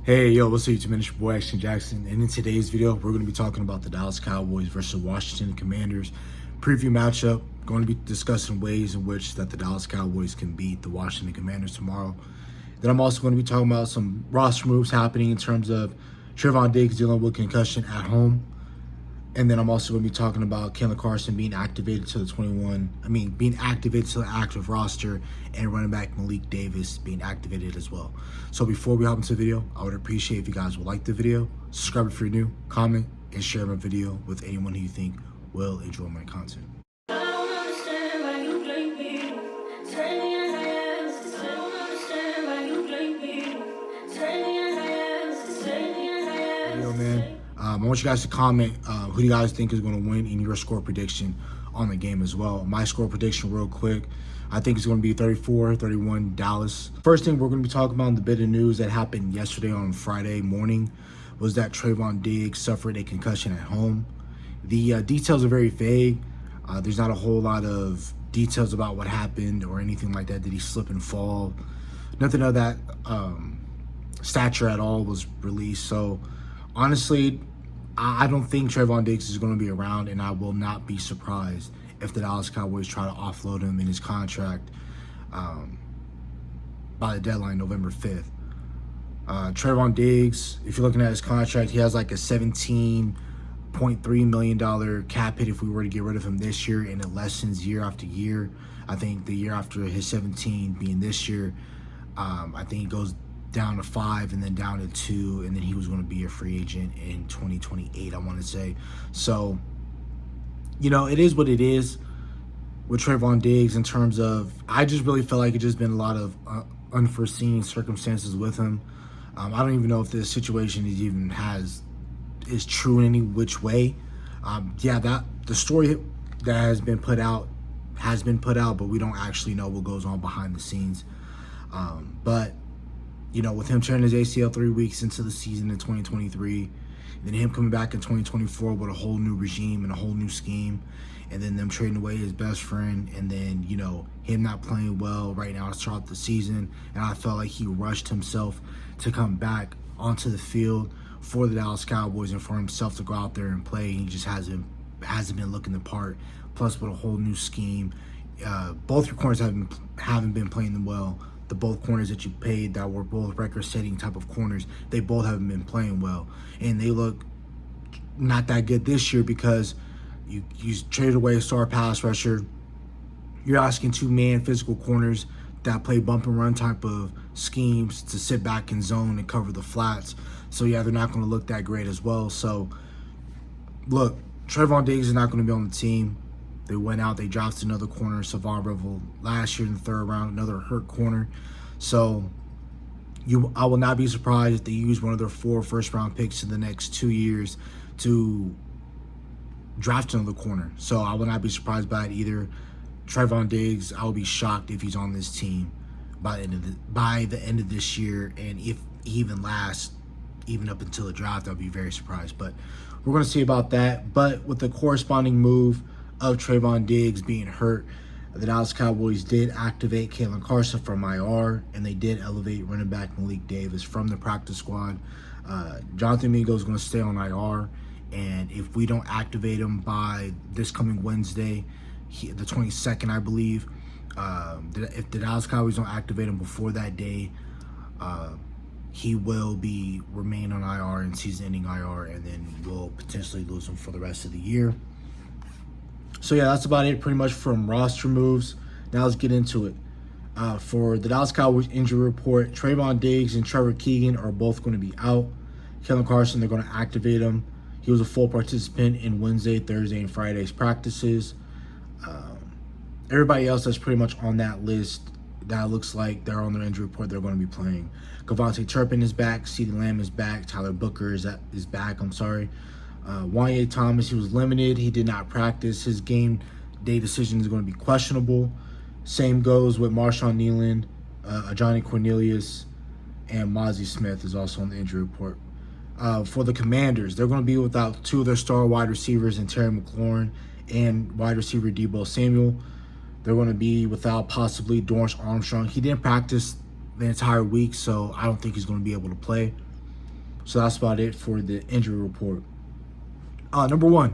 Hey, yo, what's up, YouTube? It's your boy, Action Jackson. And in today's video, we're going to be talking about the Dallas Cowboys versus Washington Commanders preview matchup. Going to be discussing ways in which that the Dallas Cowboys can beat the Washington Commanders tomorrow. Then I'm also going to be talking about some roster moves happening in terms of Trevon Diggs dealing with concussion at home. And then I'm also going to be talking about Cowboys Carson being activated to being activated to the active roster, and running back Malik Davis being activated as well. So before we hop into the video, I would appreciate if you guys would like the video, subscribe if you're new, comment, and share my video with anyone who you think will enjoy my content. I want you guys to comment who you guys think is going to win in your score prediction on the game as well. My score prediction real quick, I think it's going to be 34-31 Dallas. First thing we're going to be talking about, the bit of news that happened yesterday on Friday morning, was that Trevon Diggs suffered a concussion at home. The details are very vague. There's not a whole lot of details about what happened or anything like that. Did he slip and fall? Nothing of that stature at all was released. So honestly, I don't think Trevon Diggs is going to be around, and I will not be surprised if the Dallas Cowboys try to offload him in his contract by the deadline, November 5th. Trevon Diggs, if you're looking at his contract, he has like a $17.3 million cap hit if we were to get rid of him this year, and it lessens year after year. I think the year after his 17 being this year, I think it goes down to 5 and then down to 2, and then he was going to be a free agent in 2028, I want to say. So, it is what it is with Trevon Diggs in terms of, I just really felt like it just been a lot of unforeseen circumstances with him. I don't even know if this situation is true in any which way. That the story that has been put out, but we don't actually know what goes on behind the scenes. But with him turning his ACL 3 weeks into the season in 2023, and then him coming back in 2024 with a whole new regime and a whole new scheme, and then them trading away his best friend, and then, him not playing well right now to start the season. And I felt like he rushed himself to come back onto the field for the Dallas Cowboys and for himself to go out there and play. He just hasn't been looking the part, plus with a whole new scheme. Both your corners haven't been playing them well. The both corners that you paid that were both record-setting type of corners, they both haven't been playing well, and they look not that good this year because you traded away a star pass rusher. You're asking two-man physical corners that play bump and run type of schemes to sit back in zone and cover the flats. So yeah, they're not going to look that great as well. So look, Trevon Diggs is not going to be on the team. They went out, they drafted another corner, Savon Revel, last year in the third round, another hurt corner. So I will not be surprised if they use one of their 4 first-round picks in the next 2 years to draft another corner. So I will not be surprised by it either. Trevon Diggs, I will be shocked if he's on this team by the end of this year, and if he even lasts even up until the draft, I'll be very surprised. But we're going to see about that. But with the corresponding move of Trevon Diggs being hurt, the Dallas Cowboys did activate Cowboys Carson from IR, and they did elevate running back Malik Davis from the practice squad. Jonathan Mingo is going to stay on IR, and if we don't activate him by this coming Wednesday, the 22nd, I believe, if the Dallas Cowboys don't activate him before that day, he will remain on IR and season-ending IR, and then we'll potentially lose him for the rest of the year. So yeah, that's about it pretty much from roster moves. Now let's get into it. For the Dallas Cowboys injury report, Trevon Diggs and Trevor Keegan are both going to be out. Cowboys Carson, they're going to activate him. He was a full participant in Wednesday, Thursday, and Friday's practices. Everybody else that's pretty much on that list, that looks like they're on their injury report, they're going to be playing. Devontae Turpin is back. CeeDee Lamb is back. Tyler Booker is back. Wanye Thomas, he was limited. He did not practice. His game day decision is going to be questionable. Same goes with Marshawn Nealand, Johnny Cornelius, and Mozzie Smith is also on the injury report. For the Commanders, they're going to be without 2 of their star wide receivers in Terry McLaurin and wide receiver Deebo Samuel. They're going to be without possibly Dorrance Armstrong. He didn't practice the entire week, so I don't think he's going to be able to play. So that's about it for the injury report. Number one,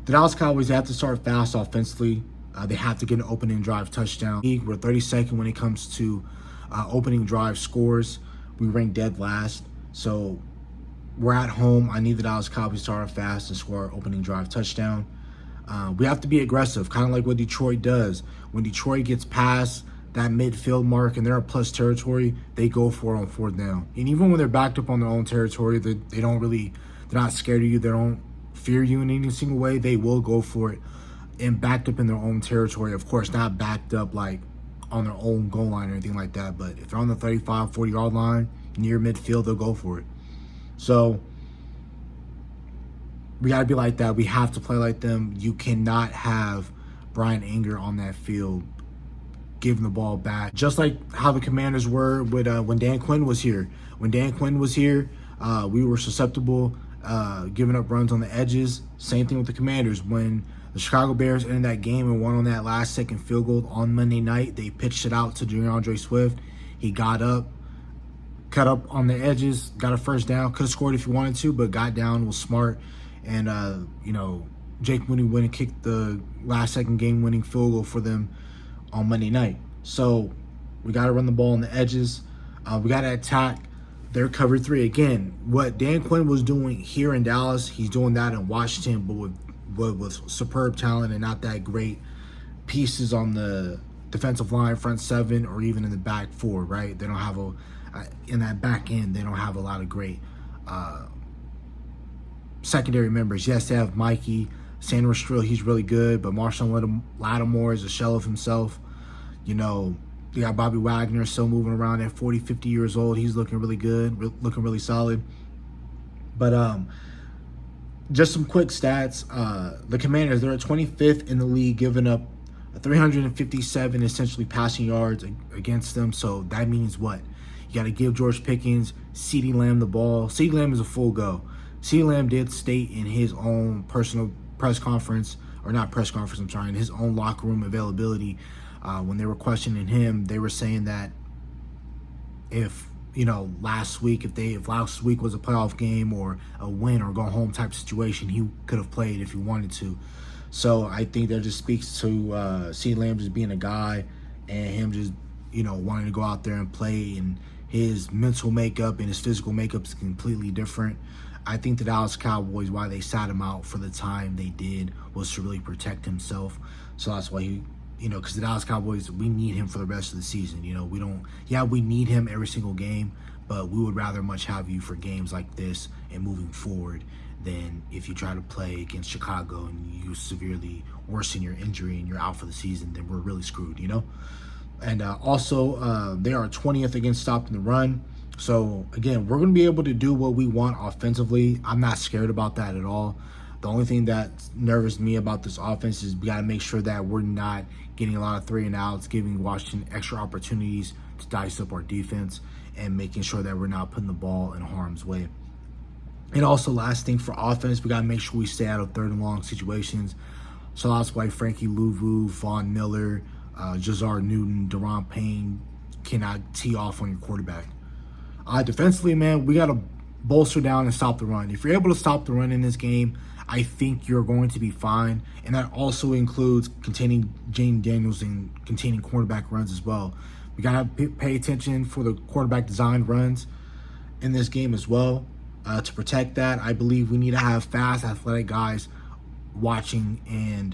the Dallas Cowboys have to start fast offensively. They have to get an opening drive touchdown. We're 32nd when it comes to opening drive scores. We rank dead last. So we're at home. I need the Dallas Cowboys to start fast and score an opening drive touchdown. We have to be aggressive, kind of like what Detroit does. When Detroit gets past that midfield mark and they're at plus territory, they go for it on fourth down. And even when they're backed up on their own territory, they're not scared of you. They don't fear you in any single way. They will go for it and backed up in their own territory. Of course, not backed up like on their own goal line or anything like that. But if they're on the 35, 40-yard line near midfield, they'll go for it. So we got to be like that. We have to play like them. You cannot have Brian Anger on that field giving the ball back. Just like how the Commanders were with when Dan Quinn was here. When Dan Quinn was here, we were susceptible, giving up runs on the edges. Same thing with the Commanders. When the Chicago Bears ended that game and won on that last-second field goal on Monday night, they pitched it out to DeAndre Swift. He got up, cut up on the edges, got a first down. Could have scored if he wanted to, but got down, was smart. And, Jake Mooney went and kicked the last-second game-winning field goal for them on Monday night. So we got to run the ball on the edges. We got to attack their cover three. Again, what Dan Quinn was doing here in Dallas, he's doing that in Washington, but with superb talent and not that great pieces on the defensive line, front seven, or even in the back four, right? They don't have in that back end, they don't have a lot of great secondary members. Yes, they have Mikey, Sandra Strill, he's really good, but Marshawn Lattimore is a shell of himself. You got Bobby Wagner still moving around at 40, 50 years old. He's looking really good, looking really solid. But just some quick stats. The Commanders, they're at 25th in the league, giving up 357 essentially passing yards against them. So that means what? You got to give George Pickens, CeeDee Lamb the ball. CeeDee Lamb is a full go. CeeDee Lamb did state in his own personal press conference, or not press conference, I'm sorry, in his own locker room availability, when they were questioning him, they were saying that if last week was a playoff game or a win or go home type situation, he could have played if he wanted to. So I think that just speaks to CeeDee Lamb just being a guy and him just wanting to go out there and play, and his mental makeup and his physical makeup is completely different. I think the Dallas Cowboys, why they sat him out for the time they did, was to really protect himself. So that's why because the Dallas Cowboys, we need him for the rest of the season. We need him every single game, but we would rather much have you for games like this and moving forward than if you try to play against Chicago and you severely worsen your injury and you're out for the season, then we're really screwed, And also, they are 20th against stopping the run. So, again, we're going to be able to do what we want offensively. I'm not scared about that at all. The only thing that nervous me about this offense is we got to make sure that we're not getting a lot of 3-and-outs, giving Washington extra opportunities to dice up our defense, and making sure that we're not putting the ball in harm's way. And also, last thing for offense, we got to make sure we stay out of third and long situations. So that's why Frankie Louvu, Von Miller, Jazar Newton, Deron Payne cannot tee off on your quarterback. Defensively, man, we got to bolster down and stop the run. If you're able to stop the run in this game, I think you're going to be fine. And that also includes containing Jaden Daniels and containing quarterback runs as well. We got to pay attention for the quarterback designed runs in this game as well. To protect that, I believe we need to have fast, athletic guys watching and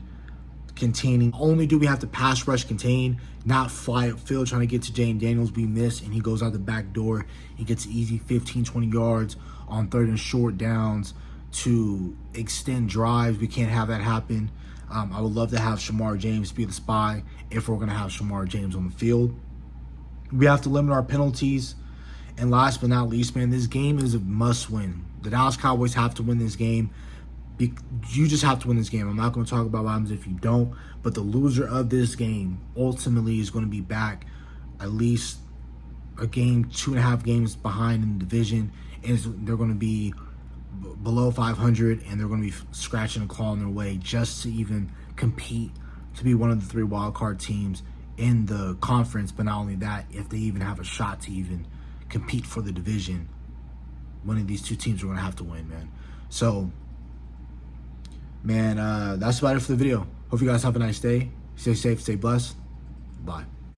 containing. Only do we have to pass rush contain, not fly upfield trying to get to Jaden Daniels. We miss and he goes out the back door. He gets easy 15, 20 yards on third and short downs to extend drives. We can't have that happen. I would love to have Shamar James be the spy if we're going to have Shamar James on the field. We have to limit our penalties. And last but not least, man, this game is a must-win. The Dallas Cowboys have to win this game. You just have to win this game. I'm not going to talk about what happens if you don't, but the loser of this game ultimately is going to be back at least a game, 2.5 games behind in the division, and they're going to be below 500, and they're going to be scratching and clawing their way just to even compete to be one of the 3 wildcard teams in the conference. But not only that, if they even have a shot to even compete for the division, one of these two teams are going to have to win, man. So, man, that's about it for the video. Hope you guys have a nice day. Stay safe, stay blessed. Bye.